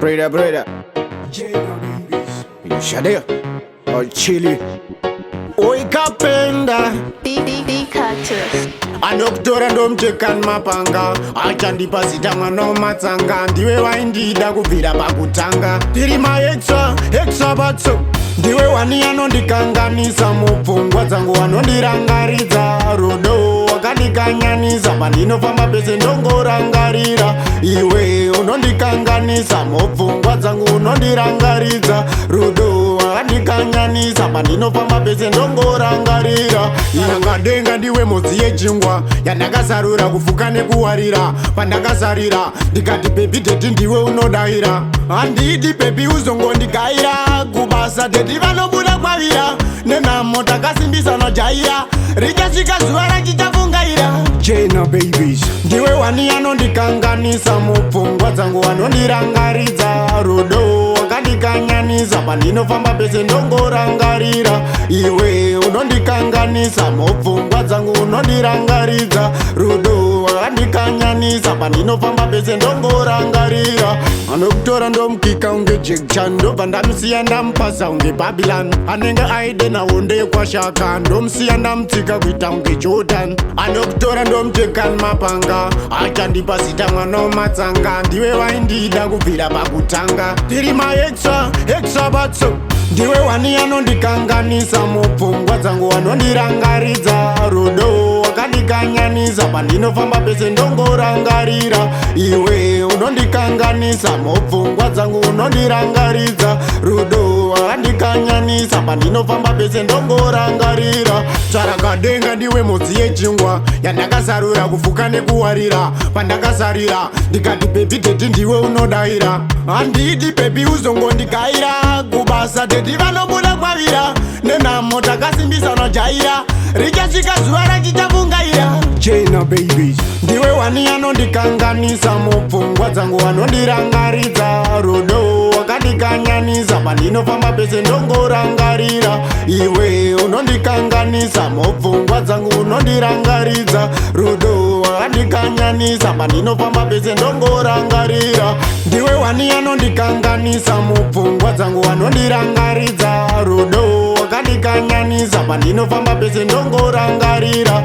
Brother. You shade or chili. Oi Carpenter. BeeCartus. Anoktora ndomchekan mapanga achandipazita mwana wamatsanga ndiwe waindida kubvira pakutanga tiri maextra batso ndiwe wani anondikanganisa mupfungwa dzangu wanondirangaridza rudo wakandikanyanisa pandinofamba pese ndongorangarira iwe unondikanganisa mupfungwa dzangu unondirangaridza rudo wakandikanyanisa pandinofamba pese ndongorangarira iyangadenga ndiwe modzi yejingwa yandakazarura kufuka nekuwarira pandakazarira ndikati bebi teti ndiwe unodahira handidi bebi uzongondigaira kubasa teti vanobuda kwavira nenhamo takasimbisa nojaira richasvika zuva rachichafungaira chena babies ndiwe wani anondikanganisa mupfungwa dzangu wanondirangaridza rudo wakandikanyanisa pandinofamba pese ndongorangarira iwe unondikanganisa mupfungwa dzangu unondirangaridza rudo wakandikanyanisa pandinofamba pese ndongorangarira anokutora ndomukika unge jekchan ndobva ndamusiya ndamupasa unge babylon anenge aide nawo ndekwashaka ndomusiya ndamutsika kuita unge jordan anokutora ndomutekan mapanga achandipa zita mwana wamatsanga ndiwe waindida kubvira pakutanga tiri maextra batso ndiwe wani anondikanganisa mupfungwa dzangu wanondirangaridza rudo wakandikanyanisa pandinofamba pese ndongorangarira iwe unondikanganisa mupfungwa dzangu unondirangaridza rudo wakandikanyanisa pandinofamba pese ndongorangarira tsvarakadenga ndiwe modzi yejingwa yandakazarura kufuka nekuwarira pandakazarira ndikati bebi teti ndiwe unodahira handidi bebi uzongondigaira kubasa teti vanobuda kwavira nenhamo takasimbisa nojaira richasvika zuva rachichafungaira chena babies ndiwe wani anondikanganisa mupfungwa dzangu wanondirangaridza rudo wakandikanyanisa pandinofamba pese ndongorangarira iwe unondikanganisa mupfungwa dzangu unondirangaridza rudo wakandikanyanisa pandinofamba pese ndongorangarira ndiwe wani anondikanganisa mupfungwa dzangu wanondirangaridza rudo wakandikanyanisa pandinofamba pese ndongorangarira